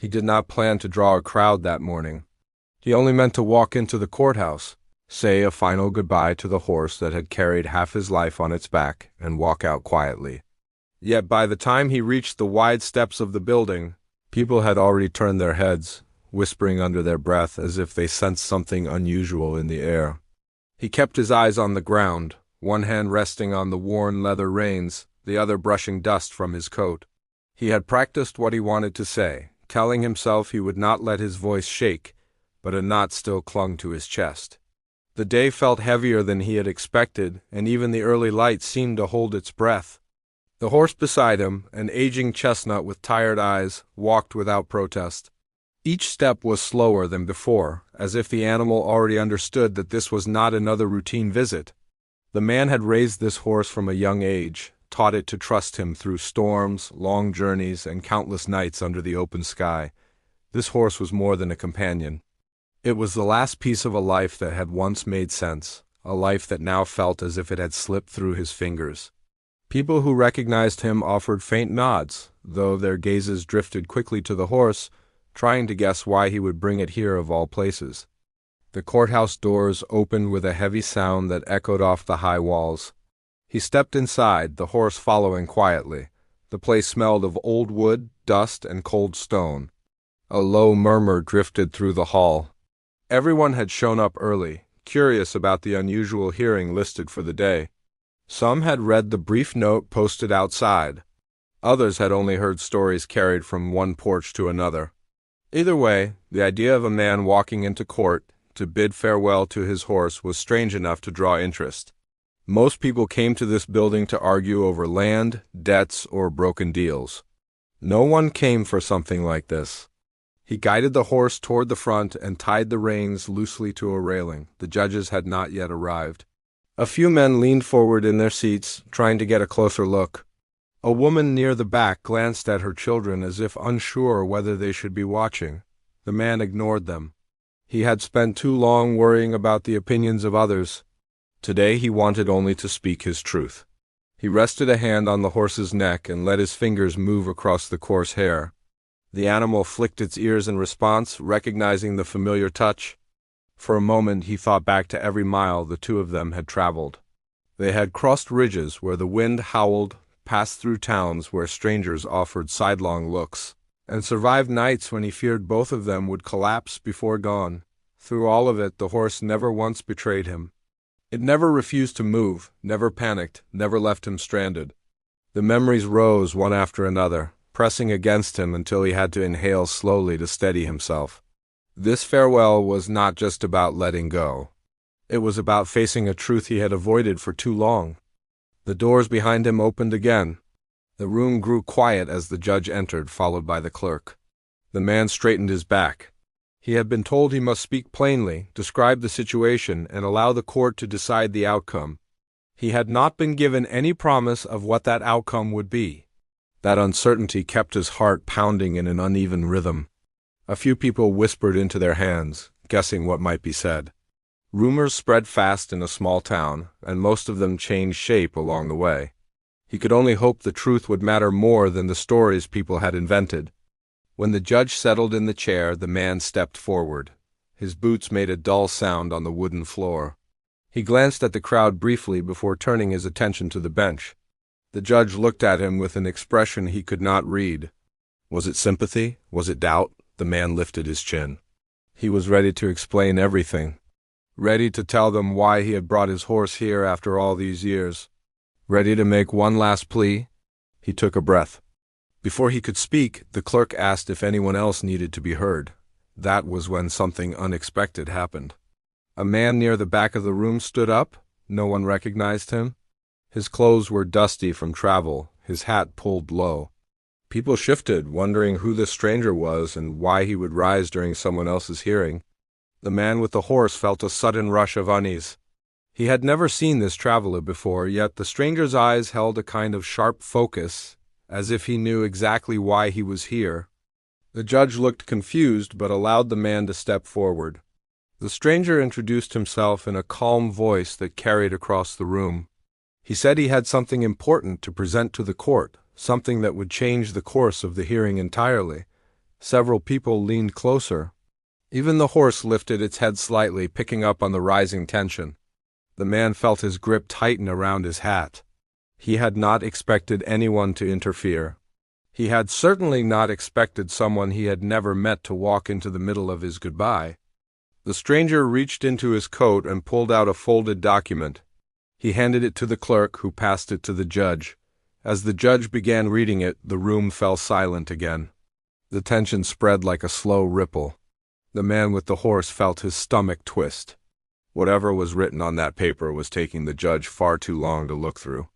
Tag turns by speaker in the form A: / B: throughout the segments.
A: He did not plan to draw a crowd that morning. He only meant to walk into the courthouse, say a final goodbye to the horse that had carried half his life on its back, and walk out quietly. Yet by the time he reached the wide steps of the building, people had already turned their heads, whispering under their breath as if they sensed something unusual in the air. He kept his eyes on the ground, one hand resting on the worn leather reins, the other brushing dust from his coat. He had practiced what he wanted to say, telling himself he would not let his voice shake, but a knot still clung to his chest. The day felt heavier than he had expected, and even the early light seemed to hold its breath. The horse beside him, an aging chestnut with tired eyes, walked without protest. Each step was slower than before, as if the animal already understood that this was not another routine visit. The man had raised this horse from a young age, taught it to trust him through storms, long journeys, and countless nights under the open sky. This horse was more than a companion. It was the last piece of a life that had once made sense, a life that now felt as if it had slipped through his fingers. People who recognized him offered faint nods, though their gazes drifted quickly to the horse, trying to guess why he would bring it here of all places. The courthouse doors opened with a heavy sound that echoed off the high walls. He stepped inside, the horse following quietly. The place smelled of old wood, dust, and cold stone. A low murmur drifted through the hall. Everyone had shown up early, curious about the unusual hearing listed for the day. Some had read the brief note posted outside. Others had only heard stories carried from one porch to another. Either way, the idea of a man walking into court to bid farewell to his horse was strange enough to draw interest. Most people came to this building to argue over land, debts, or broken deals. No one came for something like this. He guided the horse toward the front and tied the reins loosely to a railing. The judges had not yet arrived. A few men leaned forward in their seats, trying to get a closer look. A woman near the back glanced at her children as if unsure whether they should be watching. The man ignored them. He had spent too long worrying about the opinions of others. Today he wanted only to speak his truth. He rested a hand on the horse's neck and let his fingers move across the coarse hair. The animal flicked its ears in response, recognizing the familiar touch. For a moment he thought back to every mile the two of them had traveled. They had crossed ridges where the wind howled, passed through towns where strangers offered sidelong looks, and survived nights when he feared both of them would collapse before dawn. Through all of it, the horse never once betrayed him. It never refused to move, never panicked, never left him stranded. The memories rose one after another, pressing against him until he had to inhale slowly to steady himself. This farewell was not just about letting go. It was about facing a truth he had avoided for too long. The doors behind him opened again. The room grew quiet as the judge entered, followed by the clerk. The man straightened his back. He had been told he must speak plainly, describe the situation, and allow the court to decide the outcome. He had not been given any promise of what that outcome would be. That uncertainty kept his heart pounding in an uneven rhythm. A few people whispered into their hands, guessing what might be said. Rumors spread fast in a small town, and most of them changed shape along the way. He could only hope the truth would matter more than the stories people had invented. When the judge settled in the chair, the man stepped forward. His boots made a dull sound on the wooden floor. He glanced at the crowd briefly before turning his attention to the bench. The judge looked at him with an expression he could not read. Was it sympathy? Was it doubt? The man lifted his chin. He was ready to explain everything. Ready to tell them why he had brought his horse here after all these years. Ready to make one last plea. He took a breath. Before he could speak, the clerk asked if anyone else needed to be heard. That was when something unexpected happened. A man near the back of the room stood up. No one recognized him. His clothes were dusty from travel, his hat pulled low. People shifted, wondering who this stranger was and why he would rise during someone else's hearing. The man with the horse felt a sudden rush of unease. He had never seen this traveler before, yet the stranger's eyes held a kind of sharp focus, as if he knew exactly why he was here. The judge looked confused, but allowed the man to step forward. The stranger introduced himself in a calm voice that carried across the room. He said he had something important to present to the court, something that would change the course of the hearing entirely. Several people leaned closer. Even the horse lifted its head slightly, picking up on the rising tension. The man felt his grip tighten around his hat. He had not expected anyone to interfere. He had certainly not expected someone he had never met to walk into the middle of his goodbye. The stranger reached into his coat and pulled out a folded document. He handed it to the clerk, who passed it to the judge. As the judge began reading it, the room fell silent again. The tension spread like a slow ripple. The man with the horse felt his stomach twist. Whatever was written on that paper was taking the judge far too long to look through.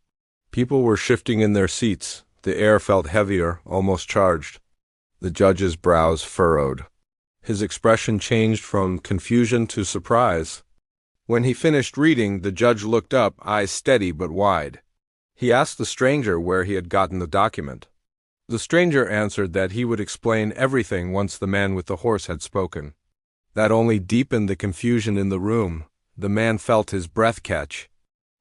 A: People were shifting in their seats. The air felt heavier, almost charged. The judge's brows furrowed. His expression changed from confusion to surprise. When he finished reading, the judge looked up, eyes steady but wide. He asked the stranger where he had gotten the document. The stranger answered that he would explain everything once the man with the horse had spoken. That only deepened the confusion in the room. The man felt his breath catch.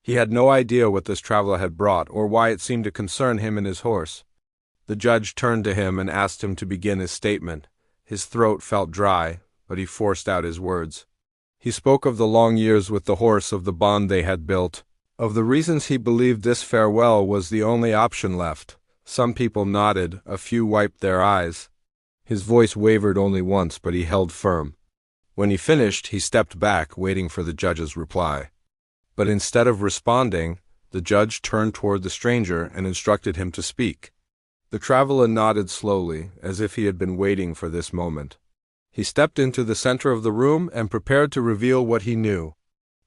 A: He had no idea what this traveler had brought, or why it seemed to concern him and his horse. The judge turned to him and asked him to begin his statement. His throat felt dry, but he forced out his words. He spoke of the long years with the horse, of the bond they had built, of the reasons he believed this farewell was the only option left. Some people nodded, a few wiped their eyes. His voice wavered only once, but he held firm. When he finished, he stepped back, waiting for the judge's reply. But instead of responding, the judge turned toward the stranger and instructed him to speak. The traveler nodded slowly, as if he had been waiting for this moment. He stepped into the center of the room and prepared to reveal what he knew.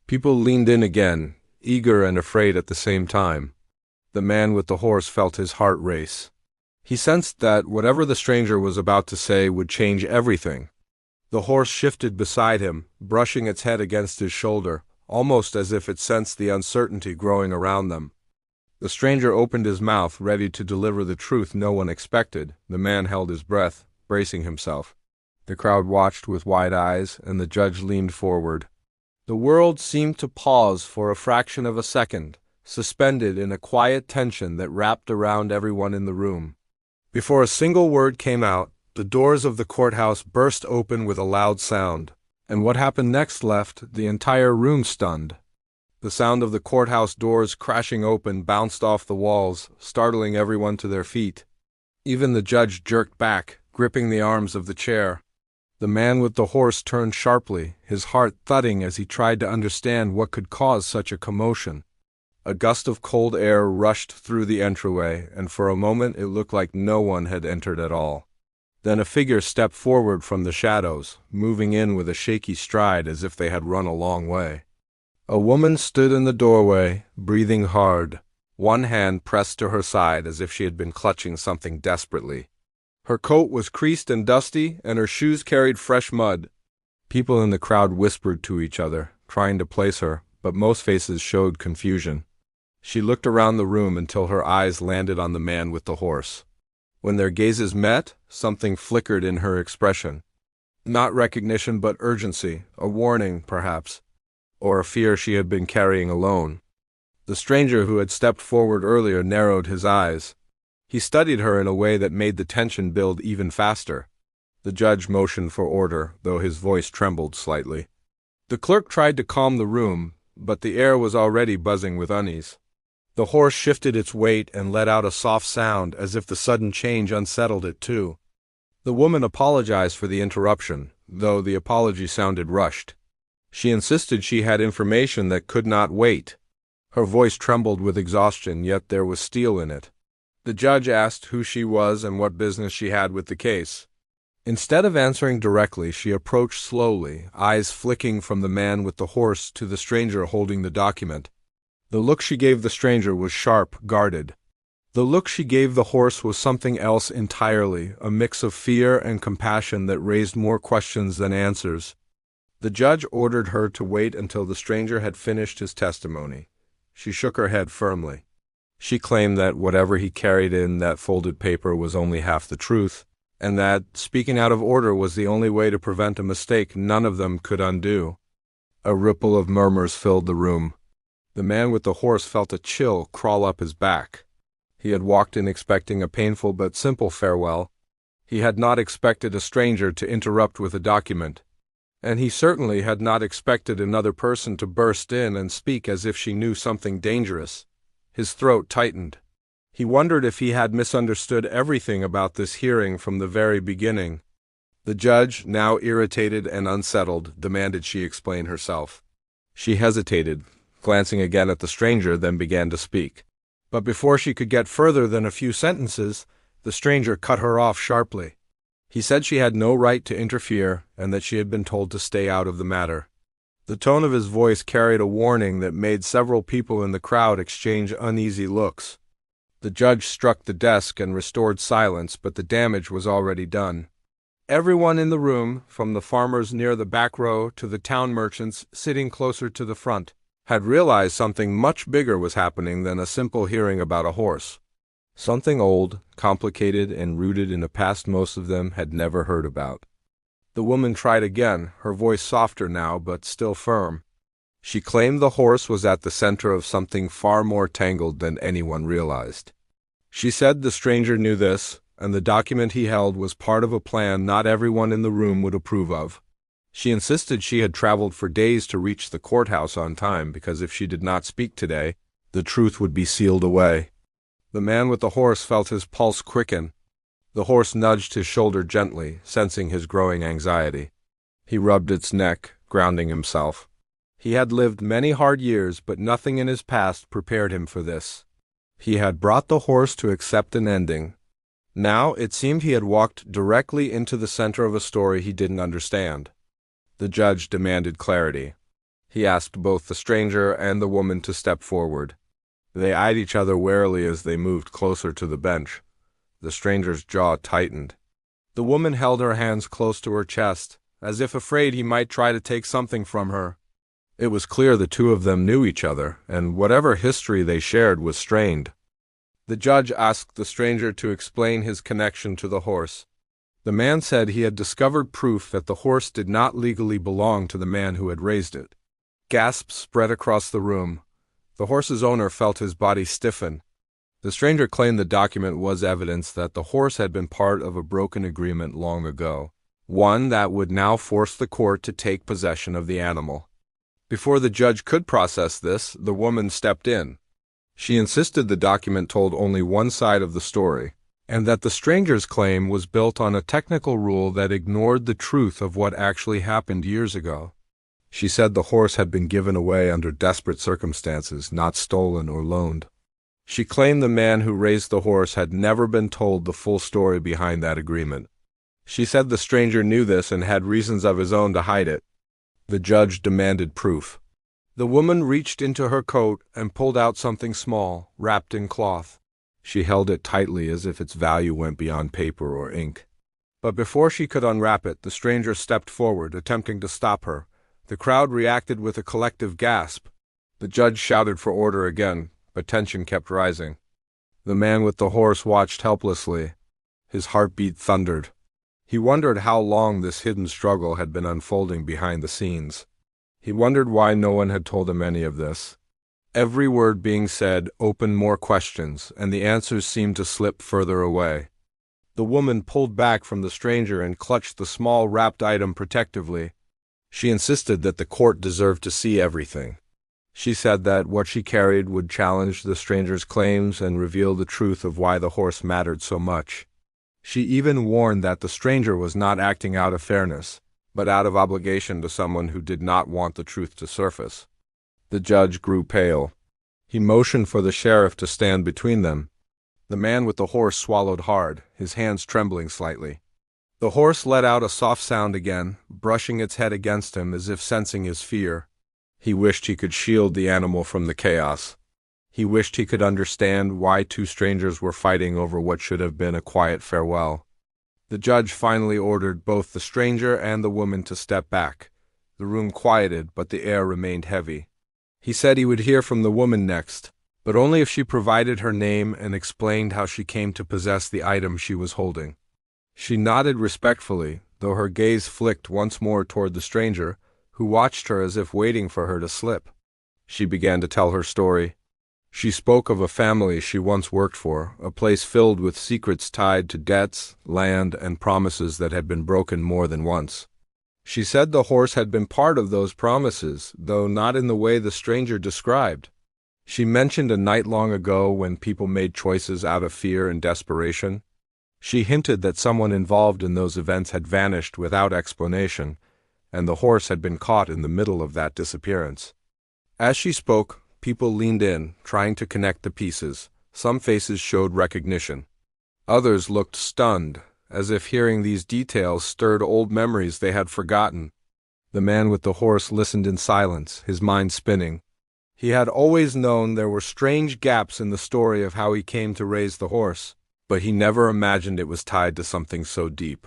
A: People leaned in again, eager and afraid at the same time. The man with the horse felt his heart race. He sensed that whatever the stranger was about to say would change everything. The horse shifted beside him, brushing its head against his shoulder, almost as if it sensed the uncertainty growing around them. The stranger opened his mouth, ready to deliver the truth no one expected. The man held his breath, bracing himself. The crowd watched with wide eyes, and the judge leaned forward. The world seemed to pause for a fraction of a second, suspended in a quiet tension that wrapped around everyone in the room. Before a single word came out, the doors of the courthouse burst open with a loud sound, and what happened next left the entire room stunned. The sound of the courthouse doors crashing open bounced off the walls, startling everyone to their feet. Even the judge jerked back, gripping the arms of the chair. The man with the horse turned sharply, his heart thudding as he tried to understand what could cause such a commotion. A gust of cold air rushed through the entryway, and for a moment it looked like no one had entered at all. Then a figure stepped forward from the shadows, moving in with a shaky stride as if they had run a long way. A woman stood in the doorway, breathing hard, one hand pressed to her side as if she had been clutching something desperately. Her coat was creased and dusty, and her shoes carried fresh mud. People in the crowd whispered to each other, trying to place her, but most faces showed confusion. She looked around the room until her eyes landed on the man with the horse. When their gazes met, something flickered in her expression. Not recognition, but urgency, a warning, perhaps, or a fear she had been carrying alone. The stranger who had stepped forward earlier narrowed his eyes. He studied her in a way that made the tension build even faster. The judge motioned for order, though his voice trembled slightly. The clerk tried to calm the room, but the air was already buzzing with unease. The horse shifted its weight and let out a soft sound, as if the sudden change unsettled it too. The woman apologized for the interruption, though the apology sounded rushed. She insisted she had information that could not wait. Her voice trembled with exhaustion, yet there was steel in it. The judge asked who she was and what business she had with the case. Instead of answering directly, she approached slowly, eyes flicking from the man with the horse to the stranger holding the document. The look she gave the stranger was sharp, guarded. The look she gave the horse was something else entirely, a mix of fear and compassion that raised more questions than answers. The judge ordered her to wait until the stranger had finished his testimony. She shook her head firmly. She claimed that whatever he carried in that folded paper was only half the truth, and that speaking out of order was the only way to prevent a mistake none of them could undo. A ripple of murmurs filled the room. The man with the horse felt a chill crawl up his back. He had walked in expecting a painful but simple farewell. He had not expected a stranger to interrupt with a document, and he certainly had not expected another person to burst in and speak as if she knew something dangerous. His throat tightened. He wondered if he had misunderstood everything about this hearing from the very beginning. The judge, now irritated and unsettled, demanded she explain herself. She hesitated, glancing again at the stranger, then began to speak. But before she could get further than a few sentences, the stranger cut her off sharply. He said she had no right to interfere and that she had been told to stay out of the matter. The tone of his voice carried a warning that made several people in the crowd exchange uneasy looks. The judge struck the desk and restored silence, but the damage was already done. Everyone in the room, from the farmers near the back row to the town merchants sitting closer to the front, had realized something much bigger was happening than a simple hearing about a horse. Something old, complicated, and rooted in a past most of them had never heard about. The woman tried again, her voice softer now but still firm. She claimed the horse was at the center of something far more tangled than anyone realized. She said the stranger knew this, and the document he held was part of a plan not everyone in the room would approve of. She insisted she had traveled for days to reach the courthouse on time because if she did not speak today, the truth would be sealed away. The man with the horse felt his pulse quicken. The horse nudged his shoulder gently, sensing his growing anxiety. He rubbed its neck, grounding himself. He had lived many hard years, but nothing in his past prepared him for this. He had brought the horse to accept an ending. Now it seemed he had walked directly into the center of a story he didn't understand. The judge demanded clarity. He asked both the stranger and the woman to step forward. They eyed each other warily as they moved closer to the bench. The stranger's jaw tightened. The woman held her hands close to her chest, as if afraid he might try to take something from her. It was clear the two of them knew each other, and whatever history they shared was strained. The judge asked the stranger to explain his connection to the horse. The man said he had discovered proof that the horse did not legally belong to the man who had raised it. Gasps spread across the room. The horse's owner felt his body stiffen. The stranger claimed the document was evidence that the horse had been part of a broken agreement long ago, one that would now force the court to take possession of the animal. Before the judge could process this, the woman stepped in. She insisted the document told only one side of the story, and that the stranger's claim was built on a technical rule that ignored the truth of what actually happened years ago. She said the horse had been given away under desperate circumstances, not stolen or loaned. She claimed the man who raised the horse had never been told the full story behind that agreement. She said the stranger knew this and had reasons of his own to hide it. The judge demanded proof. The woman reached into her coat and pulled out something small, wrapped in cloth. She held it tightly as if its value went beyond paper or ink. But before she could unwrap it, the stranger stepped forward, attempting to stop her. The crowd reacted with a collective gasp. The judge shouted for order again, but tension kept rising. The man with the horse watched helplessly. His heartbeat thundered. He wondered how long this hidden struggle had been unfolding behind the scenes. He wondered why no one had told him any of this. Every word being said opened more questions, and the answers seemed to slip further away. The woman pulled back from the stranger and clutched the small wrapped item protectively. She insisted that the court deserved to see everything. She said that what she carried would challenge the stranger's claims and reveal the truth of why the horse mattered so much. She even warned that the stranger was not acting out of fairness, but out of obligation to someone who did not want the truth to surface. The judge grew pale. He motioned for the sheriff to stand between them. The man with the horse swallowed hard, his hands trembling slightly. The horse let out a soft sound again, brushing its head against him as if sensing his fear. He wished he could shield the animal from the chaos. He wished he could understand why two strangers were fighting over what should have been a quiet farewell. The judge finally ordered both the stranger and the woman to step back. The room quieted, but the air remained heavy. He said he would hear from the woman next, but only if she provided her name and explained how she came to possess the item she was holding. She nodded respectfully, though her gaze flicked once more toward the stranger, who watched her as if waiting for her to slip. She began to tell her story. She spoke of a family she once worked for, a place filled with secrets tied to debts, land, and promises that had been broken more than once. She said the horse had been part of those promises, though not in the way the stranger described. She mentioned a night long ago when people made choices out of fear and desperation. She hinted that someone involved in those events had vanished without explanation, and the horse had been caught in the middle of that disappearance. As she spoke, people leaned in, trying to connect the pieces. Some faces showed recognition. Others looked stunned, as if hearing these details stirred old memories they had forgotten. The man with the horse listened in silence, his mind spinning. He had always known there were strange gaps in the story of how he came to raise the horse, but he never imagined it was tied to something so deep.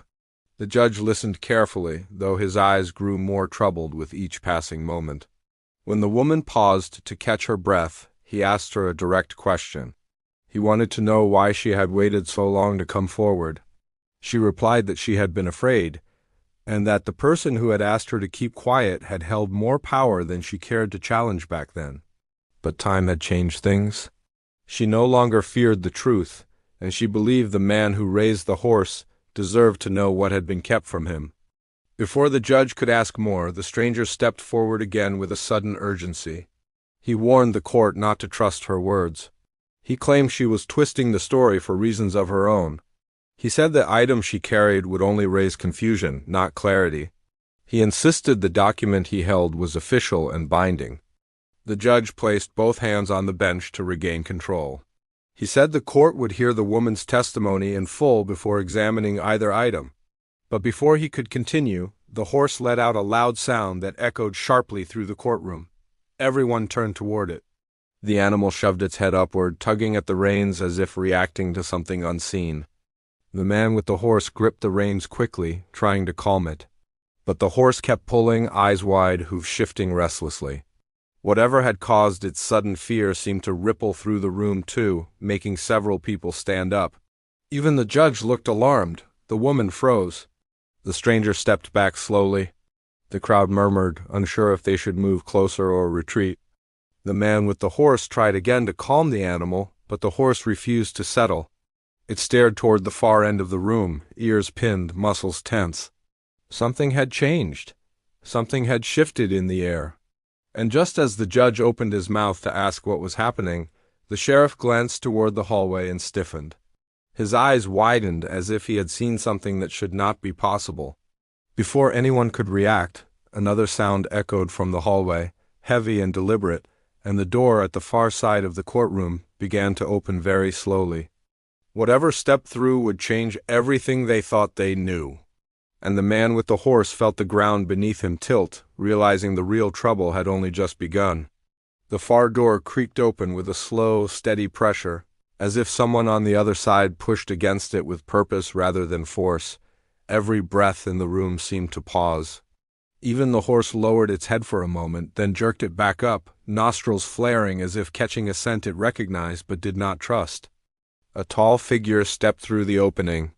A: The judge listened carefully, though his eyes grew more troubled with each passing moment. When the woman paused to catch her breath, he asked her a direct question. He wanted to know why she had waited so long to come forward. She replied that she had been afraid, and that the person who had asked her to keep quiet had held more power than she cared to challenge back then. But time had changed things. She no longer feared the truth, and she believed the man who raised the horse deserved to know what had been kept from him. Before the judge could ask more, the stranger stepped forward again with a sudden urgency. He warned the court not to trust her words. He claimed she was twisting the story for reasons of her own. He said the item she carried would only raise confusion, not clarity. He insisted the document he held was official and binding. The judge placed both hands on the bench to regain control. He said the court would hear the woman's testimony in full before examining either item. But before he could continue, the horse let out a loud sound that echoed sharply through the courtroom. Everyone turned toward it. The animal shoved its head upward, tugging at the reins as if reacting to something unseen. The man with the horse gripped the reins quickly, trying to calm it. But the horse kept pulling, eyes wide, hooves shifting restlessly. Whatever had caused its sudden fear seemed to ripple through the room too, making several people stand up. Even the judge looked alarmed. The woman froze. The stranger stepped back slowly. The crowd murmured, unsure if they should move closer or retreat. The man with the horse tried again to calm the animal, but the horse refused to settle. It stared toward the far end of the room, ears pinned, muscles tense. Something had changed. Something had shifted in the air. And just as the judge opened his mouth to ask what was happening, the sheriff glanced toward the hallway and stiffened. His eyes widened as if he had seen something that should not be possible. Before anyone could react, another sound echoed from the hallway, heavy and deliberate, and the door at the far side of the courtroom began to open very slowly. Whatever stepped through would change everything they thought they knew. And the man with the horse felt the ground beneath him tilt, realizing the real trouble had only just begun. The far door creaked open with a slow, steady pressure, as if someone on the other side pushed against it with purpose rather than force. Every breath in the room seemed to pause. Even the horse lowered its head for a moment, then jerked it back up, nostrils flaring as if catching a scent it recognized but did not trust. A tall figure stepped through the opening.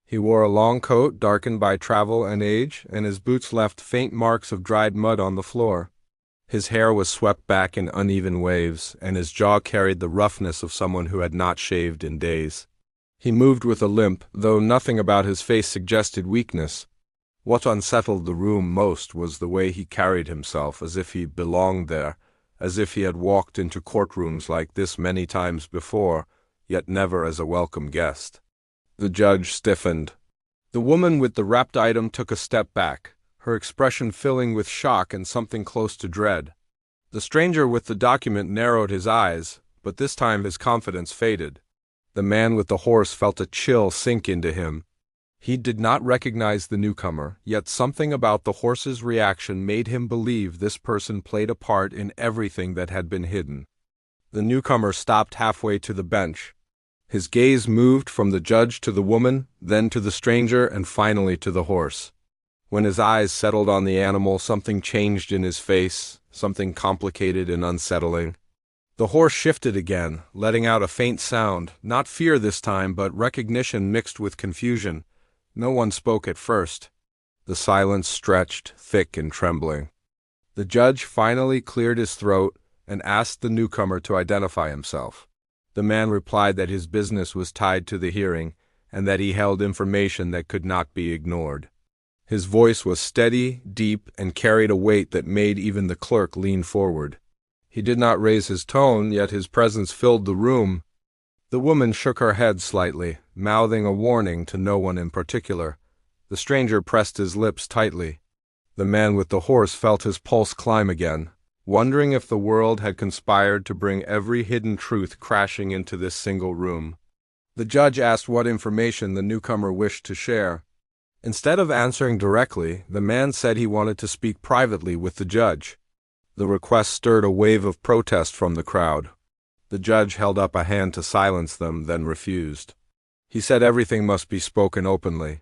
A: He wore a long coat darkened by travel and age, and his boots left faint marks of dried mud on the floor. His hair was swept back in uneven waves, and his jaw carried the roughness of someone who had not shaved in days. He moved with a limp, though nothing about his face suggested weakness. What unsettled the room most was the way he carried himself, as if he belonged there, as if he had walked into courtrooms like this many times before, yet never as a welcome guest. The judge stiffened. The woman with the wrapped item took a step back, her expression filling with shock and something close to dread. The stranger with the document narrowed his eyes, but this time his confidence faded. The man with the horse felt a chill sink into him. He did not recognize the newcomer, yet something about the horse's reaction made him believe this person played a part in everything that had been hidden. The newcomer stopped halfway to the bench. His gaze moved from the judge to the woman, then to the stranger, and finally to the horse. When his eyes settled on the animal, something changed in his face, something complicated and unsettling. The horse shifted again, letting out a faint sound, not fear this time, but recognition mixed with confusion. No one spoke at first. The silence stretched, thick and trembling. The judge finally cleared his throat, and asked the newcomer to identify himself. The man replied that his business was tied to the hearing and that he held information that could not be ignored. His voice was steady, deep, and carried a weight that made even the clerk lean forward. He did not raise his tone, yet his presence filled the room. The woman shook her head slightly, mouthing a warning to no one in particular. The stranger pressed his lips tightly. The man with the horse felt his pulse climb again, wondering if the world had conspired to bring every hidden truth crashing into this single room. The judge asked what information the newcomer wished to share. Instead of answering directly, the man said he wanted to speak privately with the judge. The request stirred a wave of protest from the crowd. The judge held up a hand to silence them, then refused. He said everything must be spoken openly.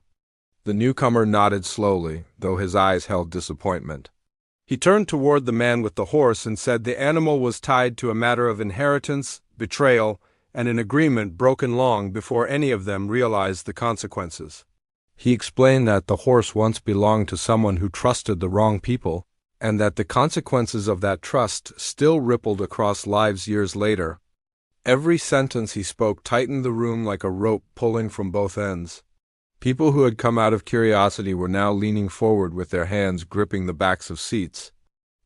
A: The newcomer nodded slowly, though his eyes held disappointment. He turned toward the man with the horse and said the animal was tied to a matter of inheritance, betrayal, and an agreement broken long before any of them realized the consequences. He explained that the horse once belonged to someone who trusted the wrong people, and that the consequences of that trust still rippled across lives years later. Every sentence he spoke tightened the room like a rope pulling from both ends. People who had come out of curiosity were now leaning forward with their hands gripping the backs of seats.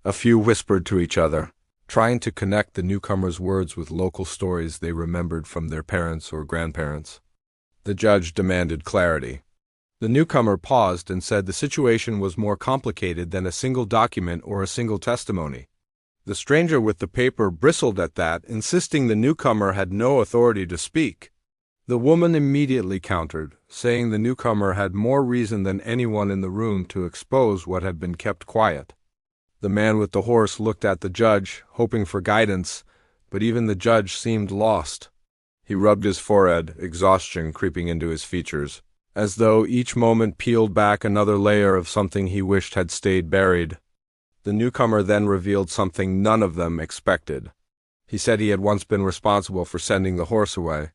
A: A few whispered to each other, trying to connect the newcomer's words with local stories they remembered from their parents or grandparents. The judge demanded clarity. The newcomer paused and said the situation was more complicated than a single document or a single testimony. The stranger with the paper bristled at that, insisting the newcomer had no authority to speak. The woman immediately countered, saying the newcomer had more reason than anyone in the room to expose what had been kept quiet. The man with the horse looked at the judge, hoping for guidance, but even the judge seemed lost. He rubbed his forehead, exhaustion creeping into his features, as though each moment peeled back another layer of something he wished had stayed buried. The newcomer then revealed something none of them expected. He said he had once been responsible for sending the horse away.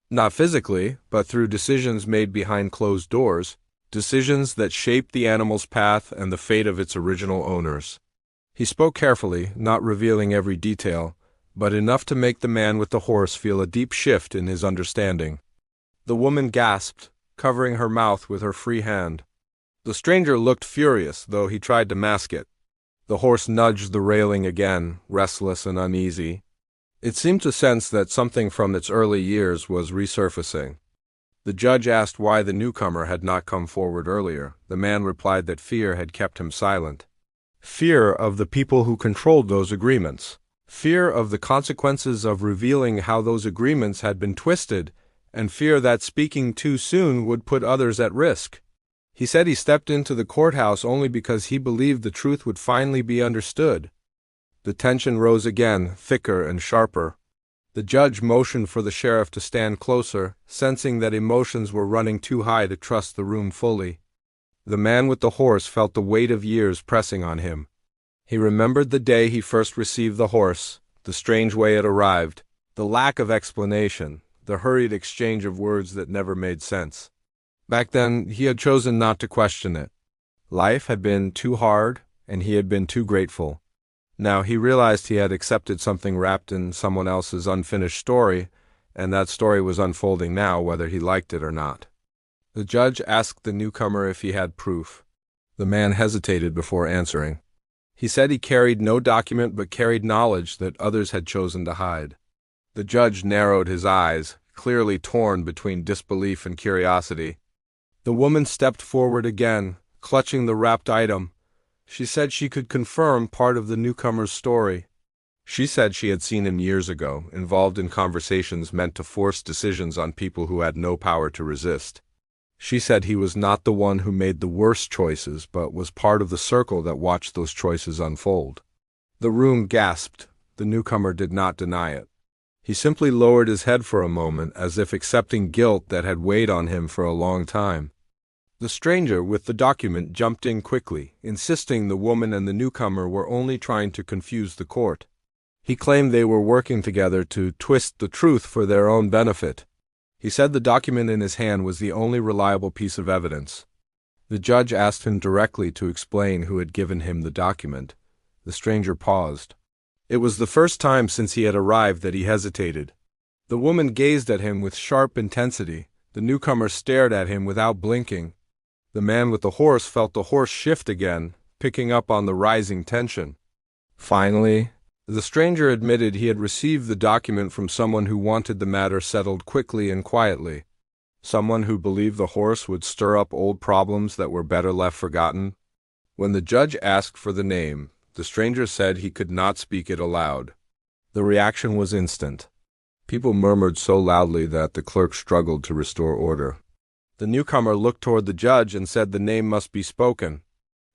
A: Not physically, but through decisions made behind closed doors, decisions that shaped the animal's path and the fate of its original owners. He spoke carefully, not revealing every detail, but enough to make the man with the horse feel a deep shift in his understanding. The woman gasped, covering her mouth with her free hand. The stranger looked furious, though he tried to mask it. The horse nudged the railing again, restless and uneasy. It seemed to sense that something from its early years was resurfacing. The judge asked why the newcomer had not come forward earlier. The man replied that fear had kept him silent. Fear of the people who controlled those agreements. Fear of the consequences of revealing how those agreements had been twisted, and fear that speaking too soon would put others at risk. He said he stepped into the courthouse only because he believed the truth would finally be understood. The tension rose again, thicker and sharper. The judge motioned for the sheriff to stand closer, sensing that emotions were running too high to trust the room fully. The man with the horse felt the weight of years pressing on him. He remembered the day he first received the horse, the strange way it arrived, the lack of explanation, the hurried exchange of words that never made sense. Back then, he had chosen not to question it. Life had been too hard, and he had been too grateful. Now he realized he had accepted something wrapped in someone else's unfinished story, and that story was unfolding now whether he liked it or not. The judge asked the newcomer if he had proof. The man hesitated before answering. He said he carried no document but carried knowledge that others had chosen to hide. The judge narrowed his eyes, clearly torn between disbelief and curiosity. The woman stepped forward again, clutching the wrapped item. She said she could confirm part of the newcomer's story. She said she had seen him years ago, involved in conversations meant to force decisions on people who had no power to resist. She said he was not the one who made the worst choices, but was part of the circle that watched those choices unfold. The room gasped. The newcomer did not deny it. He simply lowered his head for a moment, as if accepting guilt that had weighed on him for a long time. The stranger with the document jumped in quickly, insisting the woman and the newcomer were only trying to confuse the court. He claimed they were working together to twist the truth for their own benefit. He said the document in his hand was the only reliable piece of evidence. The judge asked him directly to explain who had given him the document. The stranger paused. It was the first time since he had arrived that he hesitated. The woman gazed at him with sharp intensity. The newcomer stared at him without blinking. The man with the horse felt the horse shift again, picking up on the rising tension. Finally, the stranger admitted he had received the document from someone who wanted the matter settled quickly and quietly. Someone who believed the horse would stir up old problems that were better left forgotten. When the judge asked for the name, the stranger said he could not speak it aloud. The reaction was instant. People murmured so loudly that the clerk struggled to restore order. The newcomer looked toward the judge and said the name must be spoken.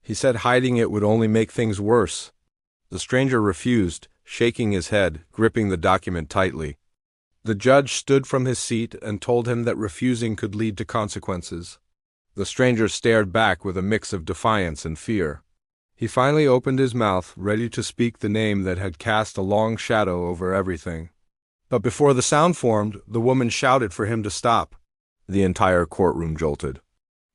A: He said hiding it would only make things worse. The stranger refused, shaking his head, gripping the document tightly. The judge stood from his seat and told him that refusing could lead to consequences. The stranger stared back with a mix of defiance and fear. He finally opened his mouth, ready to speak the name that had cast a long shadow over everything. But before the sound formed, the woman shouted for him to stop. The entire courtroom jolted.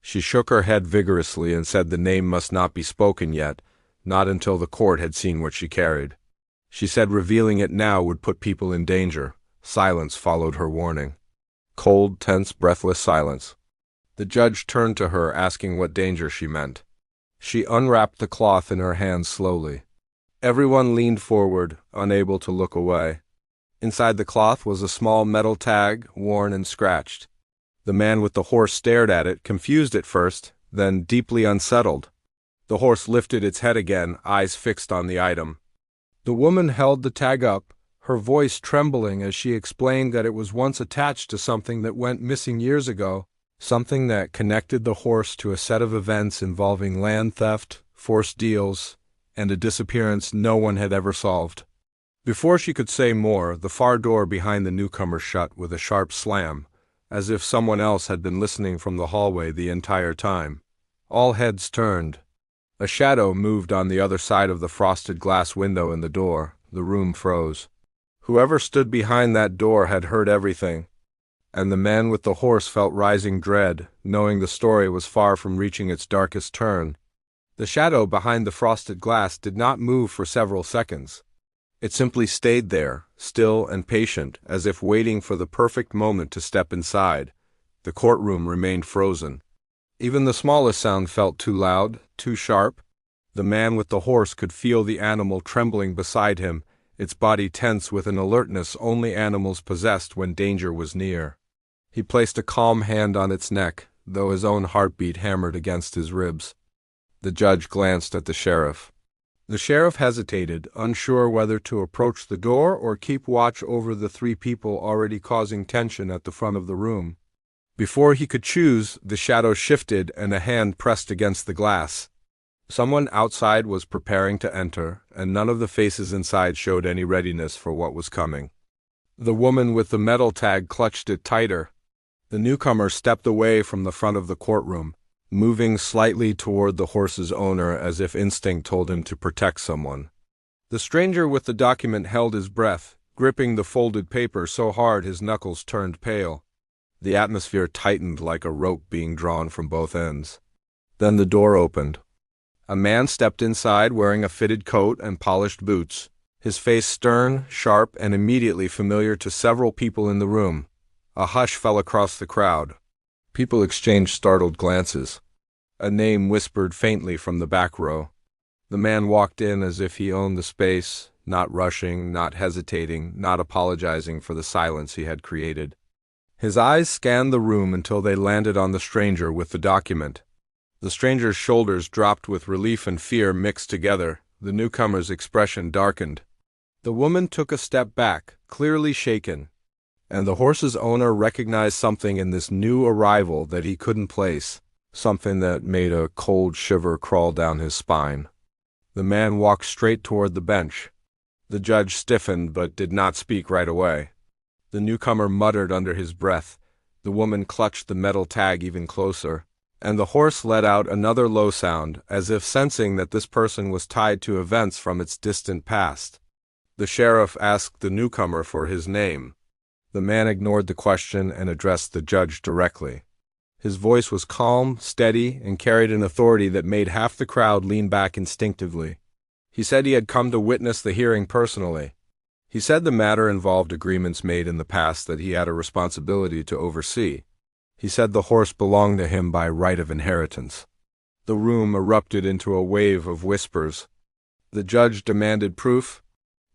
A: She shook her head vigorously and said the name must not be spoken yet, not until the court had seen what she carried. She said revealing it now would put people in danger. Silence followed her warning. Cold, tense, breathless silence. The judge turned to her, asking what danger she meant. She unwrapped the cloth in her hands slowly. Everyone leaned forward, unable to look away. Inside the cloth was a small metal tag, worn and scratched. The man with the horse stared at it, confused at first, then deeply unsettled. The horse lifted its head again, eyes fixed on the item. The woman held the tag up, her voice trembling as she explained that it was once attached to something that went missing years ago, something that connected the horse to a set of events involving land theft, forced deals, and a disappearance no one had ever solved. Before she could say more, the far door behind the newcomer shut with a sharp slam, as if someone else had been listening from the hallway the entire time. All heads turned. A shadow moved on the other side of the frosted glass window in the door. The room froze. Whoever stood behind that door had heard everything, and the man with the horse felt rising dread, knowing the story was far from reaching its darkest turn. The shadow behind the frosted glass did not move for several seconds. It simply stayed there, still and patient, as if waiting for the perfect moment to step inside. The courtroom remained frozen. Even the smallest sound felt too loud, too sharp. The man with the horse could feel the animal trembling beside him, its body tense with an alertness only animals possessed when danger was near. He placed a calm hand on its neck, though his own heartbeat hammered against his ribs. The judge glanced at the sheriff. The sheriff hesitated, unsure whether to approach the door or keep watch over the three people already causing tension at the front of the room. Before he could choose, the shadow shifted and a hand pressed against the glass. Someone outside was preparing to enter, and none of the faces inside showed any readiness for what was coming. The woman with the metal tag clutched it tighter. The newcomer stepped away from the front of the courtroom, moving slightly toward the horse's owner as if instinct told him to protect someone. The stranger with the document held his breath, gripping the folded paper so hard his knuckles turned pale. The atmosphere tightened like a rope being drawn from both ends. Then the door opened. A man stepped inside wearing a fitted coat and polished boots, his face stern, sharp, and immediately familiar to several people in the room. A hush fell across the crowd. People exchanged startled glances. A name whispered faintly from the back row. The man walked in as if he owned the space, not rushing, not hesitating, not apologizing for the silence he had created. His eyes scanned the room until they landed on the stranger with the document. The stranger's shoulders dropped with relief and fear mixed together. The newcomer's expression darkened. The woman took a step back, clearly shaken, and the horse's owner recognized something in this new arrival that he couldn't place, something that made a cold shiver crawl down his spine. The man walked straight toward the bench. The judge stiffened but did not speak right away. The newcomer muttered under his breath. The woman clutched the metal tag even closer, and the horse let out another low sound, as if sensing that this person was tied to events from its distant past. The sheriff asked the newcomer for his name. The man ignored the question and addressed the judge directly. His voice was calm, steady, and carried an authority that made half the crowd lean back instinctively. He said he had come to witness the hearing personally. He said the matter involved agreements made in the past that he had a responsibility to oversee. He said the horse belonged to him by right of inheritance. The room erupted into a wave of whispers. The judge demanded proof.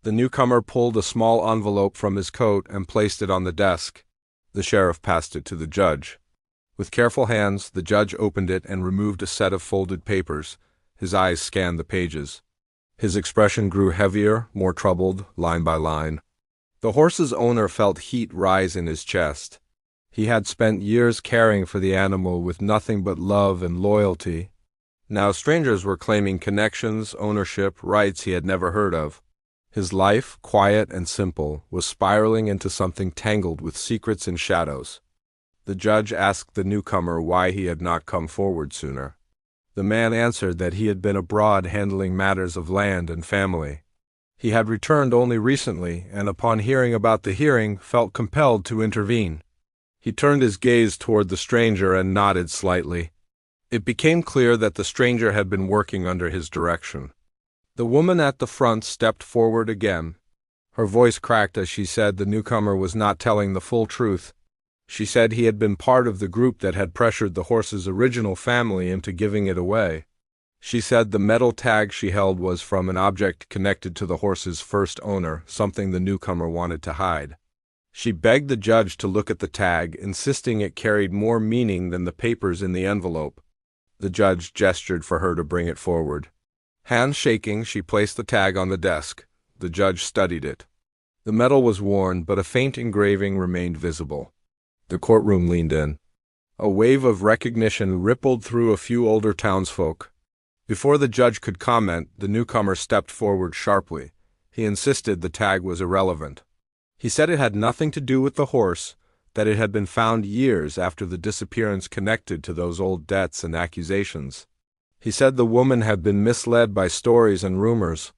A: The newcomer pulled a small envelope from his coat and placed it on the desk. The sheriff passed it to the judge. With careful hands, the judge opened it and removed a set of folded papers. His eyes scanned the pages. His expression grew heavier, more troubled, line by line. The horse's owner felt heat rise in his chest. He had spent years caring for the animal with nothing but love and loyalty. Now strangers were claiming connections, ownership, rights he had never heard of. His life, quiet and simple, was spiraling into something tangled with secrets and shadows. The judge asked the newcomer why he had not come forward sooner. The man answered that he had been abroad handling matters of land and family. He had returned only recently, and upon hearing about the hearing, felt compelled to intervene. He turned his gaze toward the stranger and nodded slightly. It became clear that the stranger had been working under his direction. The woman at the front stepped forward again. Her voice cracked as she said the newcomer was not telling the full truth. She said he had been part of the group that had pressured the horse's original family into giving it away. She said the metal tag she held was from an object connected to the horse's first owner, something the newcomer wanted to hide. She begged the judge to look at the tag, insisting it carried more meaning than the papers in the envelope. The judge gestured for her to bring it forward. Hands shaking, she placed the tag on the desk. The judge studied it. The metal was worn, but a faint engraving remained visible. The courtroom leaned in. A wave of recognition rippled through a few older townsfolk. Before the judge could comment, the newcomer stepped forward sharply. He insisted the tag was irrelevant. He said it had nothing to do with the horse, that it had been found years after the disappearance connected to those old debts and accusations. He said the woman had been misled by stories and rumors,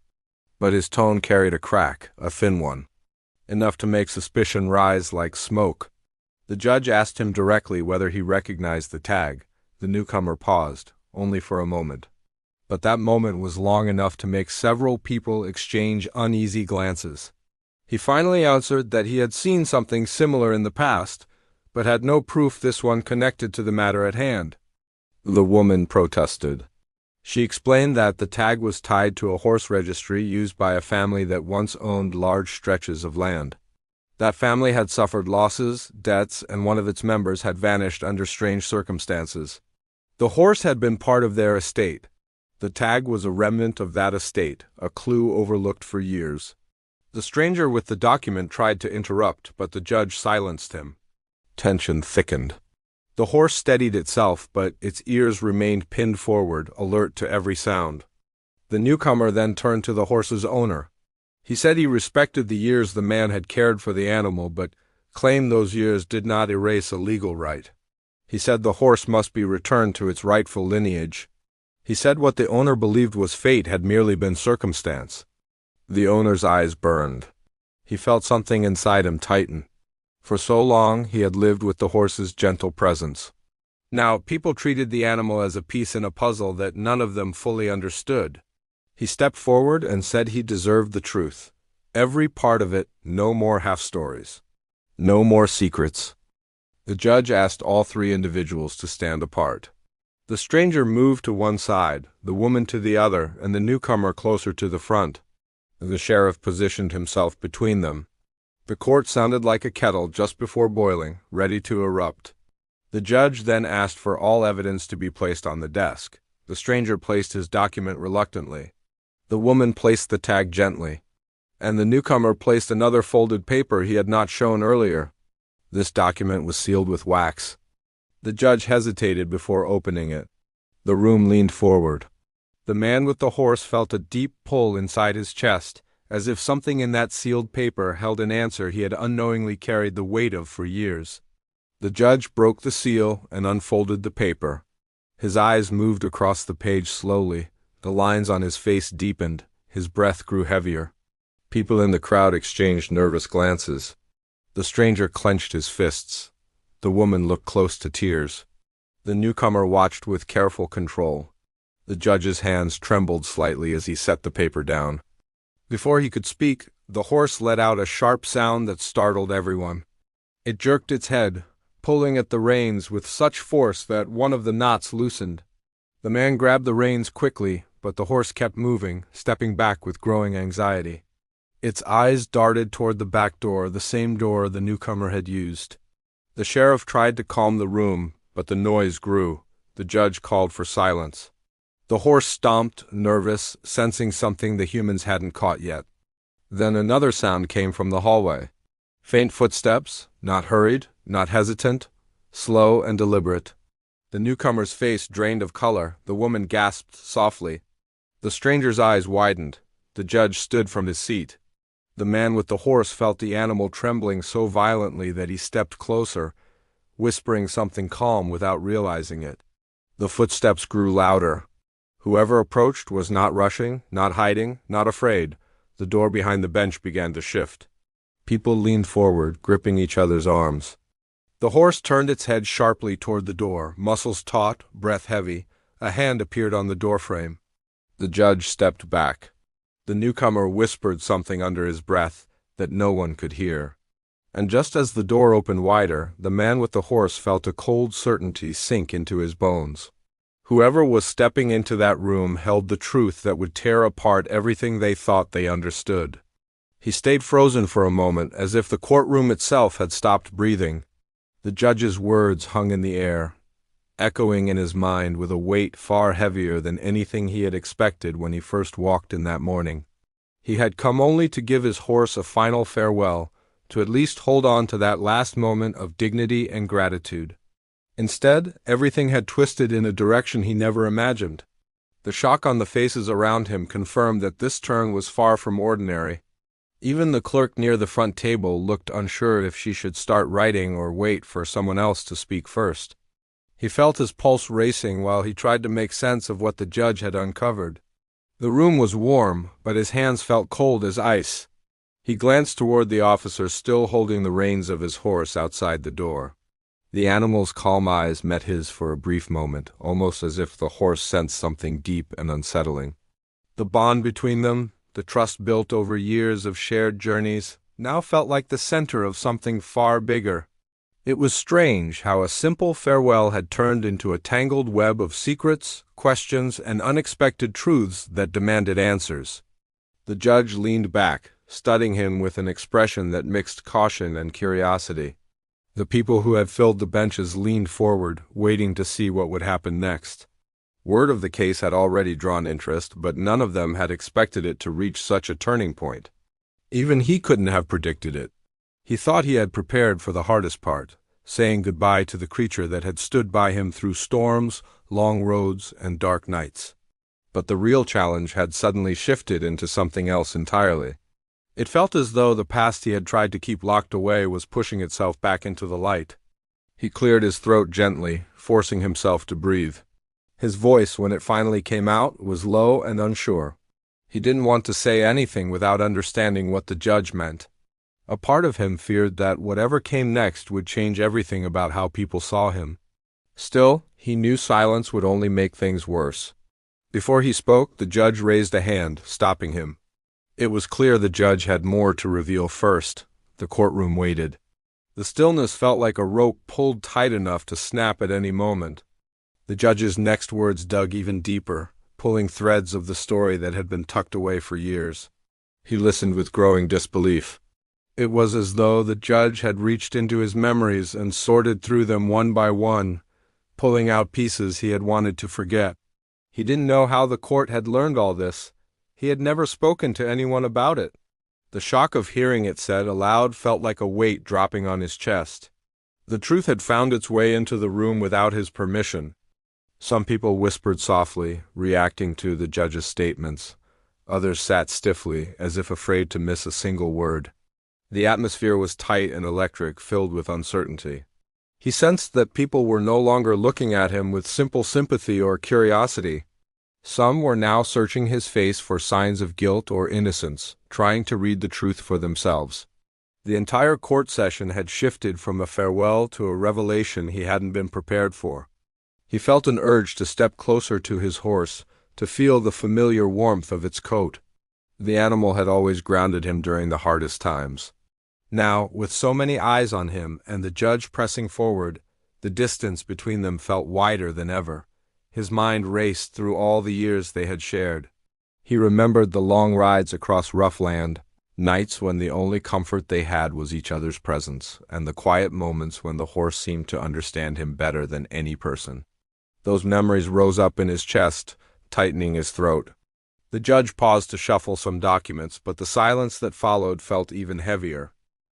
A: but his tone carried a crack, a thin one, enough to make suspicion rise like smoke. The judge asked him directly whether he recognized the tag. The newcomer paused, only for a moment. But that moment was long enough to make several people exchange uneasy glances. He finally answered that he had seen something similar in the past, but had no proof this one connected to the matter at hand. The woman protested. She explained that the tag was tied to a horse registry used by a family that once owned large stretches of land. That family had suffered losses, debts, and one of its members had vanished under strange circumstances. The horse had been part of their estate. The tag was a remnant of that estate, a clue overlooked for years. The stranger with the document tried to interrupt, but the judge silenced him. Tension thickened. The horse steadied itself, but its ears remained pinned forward, alert to every sound. The newcomer then turned to the horse's owner. He said he respected the years the man had cared for the animal, but claimed those years did not erase a legal right. He said the horse must be returned to its rightful lineage. He said what the owner believed was fate had merely been circumstance. The owner's eyes burned. He felt something inside him tighten. For so long he had lived with the horse's gentle presence. Now people treated the animal as a piece in a puzzle that none of them fully understood. He stepped forward and said he deserved the truth. Every part of it, no more half-stories. No more secrets. The judge asked all three individuals to stand apart. The stranger moved to one side, the woman to the other, and the newcomer closer to the front. The sheriff positioned himself between them. The court sounded like a kettle just before boiling, ready to erupt. The judge then asked for all evidence to be placed on the desk. The stranger placed his document reluctantly. The woman placed the tag gently, and the newcomer placed another folded paper he had not shown earlier. This document was sealed with wax. The judge hesitated before opening it. The room leaned forward. The man with the horse felt a deep pull inside his chest, as if something in that sealed paper held an answer he had unknowingly carried the weight of for years. The judge broke the seal and unfolded the paper. His eyes moved across the page slowly. The lines on his face deepened. His breath grew heavier. People in the crowd exchanged nervous glances. The stranger clenched his fists. The woman looked close to tears. The newcomer watched with careful control. The judge's hands trembled slightly as he set the paper down. Before he could speak, the horse let out a sharp sound that startled everyone. It jerked its head, pulling at the reins with such force that one of the knots loosened. The man grabbed the reins quickly, but the horse kept moving, stepping back with growing anxiety. Its eyes darted toward the back door, the same door the newcomer had used. The sheriff tried to calm the room, but the noise grew. The judge called for silence. The horse stomped, nervous, sensing something the humans hadn't caught yet. Then another sound came from the hallway. Faint footsteps, not hurried, not hesitant, slow and deliberate. The newcomer's face drained of color. The woman gasped softly. The stranger's eyes widened. The judge stood from his seat. The man with the horse felt the animal trembling so violently that he stepped closer, whispering something calm without realizing it. The footsteps grew louder. Whoever approached was not rushing, not hiding, not afraid. The door behind the bench began to shift. People leaned forward, gripping each other's arms. The horse turned its head sharply toward the door, muscles taut, breath heavy. A hand appeared on the doorframe. The judge stepped back. The newcomer whispered something under his breath that no one could hear. And just as the door opened wider, the man with the horse felt a cold certainty sink into his bones. Whoever was stepping into that room held the truth that would tear apart everything they thought they understood. He stayed frozen for a moment, as if the courtroom itself had stopped breathing. The judge's words hung in the air, echoing in his mind with a weight far heavier than anything he had expected when he first walked in that morning. He had come only to give his horse a final farewell, to at least hold on to that last moment of dignity and gratitude. Instead, everything had twisted in a direction he never imagined. The shock on the faces around him confirmed that this turn was far from ordinary. Even the clerk near the front table looked unsure if she should start writing or wait for someone else to speak first. He felt his pulse racing while he tried to make sense of what the judge had uncovered. The room was warm, but his hands felt cold as ice. He glanced toward the officer still holding the reins of his horse outside the door. The animal's calm eyes met his for a brief moment, almost as if the horse sensed something deep and unsettling. The bond between them, the trust built over years of shared journeys, now felt like the center of something far bigger. It was strange how a simple farewell had turned into a tangled web of secrets, questions, and unexpected truths that demanded answers. The judge leaned back, studying him with an expression that mixed caution and curiosity. The people who had filled the benches leaned forward, waiting to see what would happen next. Word of the case had already drawn interest, but none of them had expected it to reach such a turning point. Even he couldn't have predicted it. He thought he had prepared for the hardest part, saying goodbye to the creature that had stood by him through storms, long roads, and dark nights. But the real challenge had suddenly shifted into something else entirely. It felt as though the past he had tried to keep locked away was pushing itself back into the light. He cleared his throat gently, forcing himself to breathe. His voice, when it finally came out, was low and unsure. He didn't want to say anything without understanding what the judge meant. A part of him feared that whatever came next would change everything about how people saw him. Still, he knew silence would only make things worse. Before he spoke, the judge raised a hand, stopping him. It was clear the judge had more to reveal first. The courtroom waited. The stillness felt like a rope pulled tight enough to snap at any moment. The judge's next words dug even deeper, pulling threads of the story that had been tucked away for years. He listened with growing disbelief. It was as though the judge had reached into his memories and sorted through them one by one, pulling out pieces he had wanted to forget. He didn't know how the court had learned all this. He had never spoken to anyone about it. The shock of hearing it said aloud felt like a weight dropping on his chest. The truth had found its way into the room without his permission. Some people whispered softly, reacting to the judge's statements. Others sat stiffly, as if afraid to miss a single word. The atmosphere was tight and electric, filled with uncertainty. He sensed that people were no longer looking at him with simple sympathy or curiosity. Some were now searching his face for signs of guilt or innocence, trying to read the truth for themselves. The entire court session had shifted from a farewell to a revelation he hadn't been prepared for. He felt an urge to step closer to his horse, to feel the familiar warmth of its coat. The animal had always grounded him during the hardest times. Now, with so many eyes on him and the judge pressing forward, the distance between them felt wider than ever. His mind raced through all the years they had shared. He remembered the long rides across rough land, nights when the only comfort they had was each other's presence, and the quiet moments when the horse seemed to understand him better than any person. Those memories rose up in his chest, tightening his throat. The judge paused to shuffle some documents, but the silence that followed felt even heavier.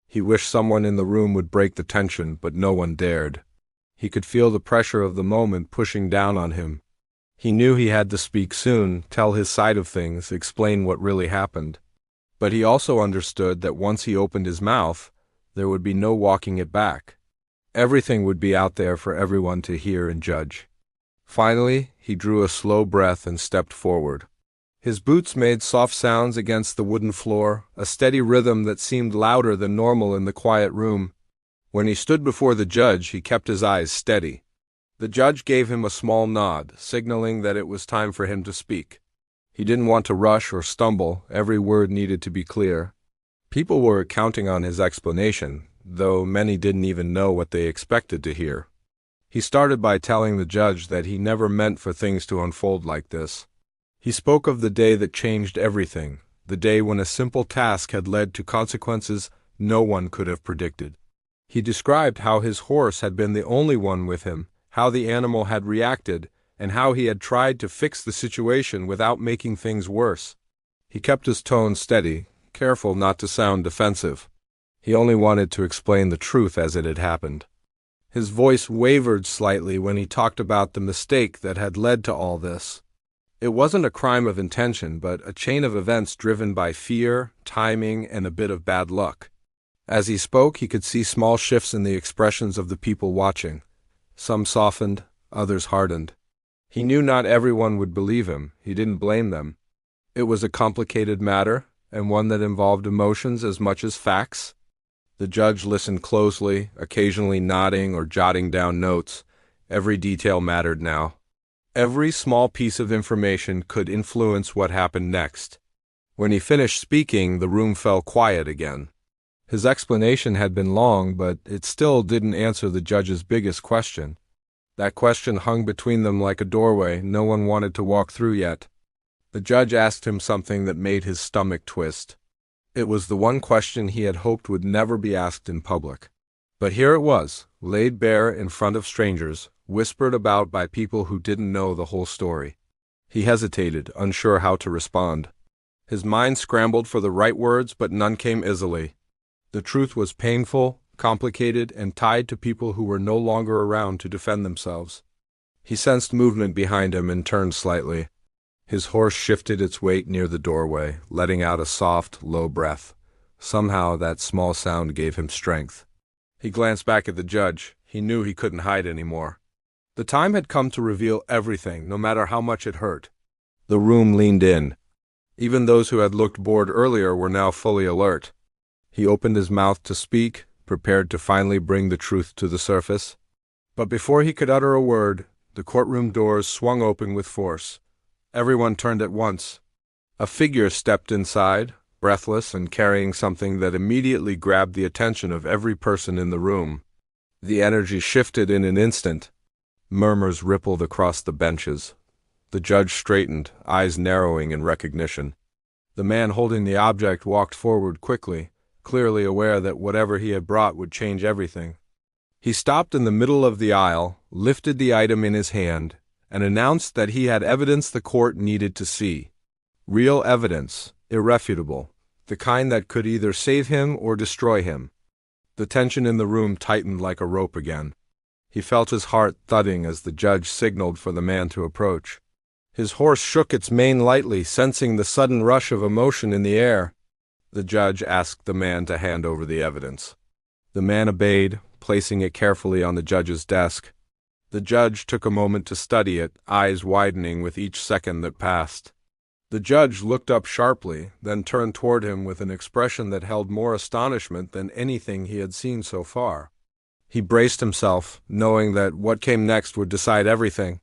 A: He wished someone in the room would break the tension, but no one dared. He could feel the pressure of the moment pushing down on him. He knew he had to speak soon, tell his side of things, explain what really happened. But he also understood that once he opened his mouth, there would be no walking it back. Everything would be out there for everyone to hear and judge. Finally, he drew a slow breath and stepped forward. His boots made soft sounds against the wooden floor, a steady rhythm that seemed louder than normal in the quiet room. When he stood before the judge, he kept his eyes steady. The judge gave him a small nod, signaling that it was time for him to speak. He didn't want to rush or stumble, every word needed to be clear. People were counting on his explanation, though many didn't even know what they expected to hear. He started by telling the judge that he never meant for things to unfold like this. He spoke of the day that changed everything, the day when a simple task had led to consequences no one could have predicted. He described how his horse had been the only one with him, how the animal had reacted, and how he had tried to fix the situation without making things worse. He kept his tone steady, careful not to sound defensive. He only wanted to explain the truth as it had happened. His voice wavered slightly when he talked about the mistake that had led to all this. It wasn't a crime of intention, but a chain of events driven by fear, timing, and a bit of bad luck. As he spoke, he could see small shifts in the expressions of the people watching. Some softened, others hardened. He knew not everyone would believe him. He didn't blame them. It was a complicated matter, and one that involved emotions as much as facts. The judge listened closely, occasionally nodding or jotting down notes. Every detail mattered now. Every small piece of information could influence what happened next. When he finished speaking, the room fell quiet again. His explanation had been long, but it still didn't answer the judge's biggest question. That question hung between them like a doorway no one wanted to walk through yet. The judge asked him something that made his stomach twist. It was the one question he had hoped would never be asked in public. But here it was, laid bare in front of strangers, whispered about by people who didn't know the whole story. He hesitated, unsure how to respond. His mind scrambled for the right words, but none came easily. The truth was painful, complicated, and tied to people who were no longer around to defend themselves. He sensed movement behind him and turned slightly. His horse shifted its weight near the doorway, letting out a soft, low breath. Somehow that small sound gave him strength. He glanced back at the judge. He knew he couldn't hide anymore. The time had come to reveal everything, no matter how much it hurt. The room leaned in. Even those who had looked bored earlier were now fully alert. He opened his mouth to speak, prepared to finally bring the truth to the surface. But before he could utter a word, the courtroom doors swung open with force. Everyone turned at once. A figure stepped inside, breathless and carrying something that immediately grabbed the attention of every person in the room. The energy shifted in an instant. Murmurs rippled across the benches. The judge straightened, eyes narrowing in recognition. The man holding the object walked forward quickly, clearly aware that whatever he had brought would change everything. He stopped in the middle of the aisle, lifted the item in his hand, and announced that he had evidence the court needed to see. Real evidence, irrefutable, the kind that could either save him or destroy him. The tension in the room tightened like a rope again. He felt his heart thudding as the judge signaled for the man to approach. His horse shook its mane lightly, sensing the sudden rush of emotion in the air. The judge asked the man to hand over the evidence. The man obeyed, placing it carefully on the judge's desk. The judge took a moment to study it, eyes widening with each second that passed. The judge looked up sharply, then turned toward him with an expression that held more astonishment than anything he had seen so far. He braced himself, knowing that what came next would decide everything.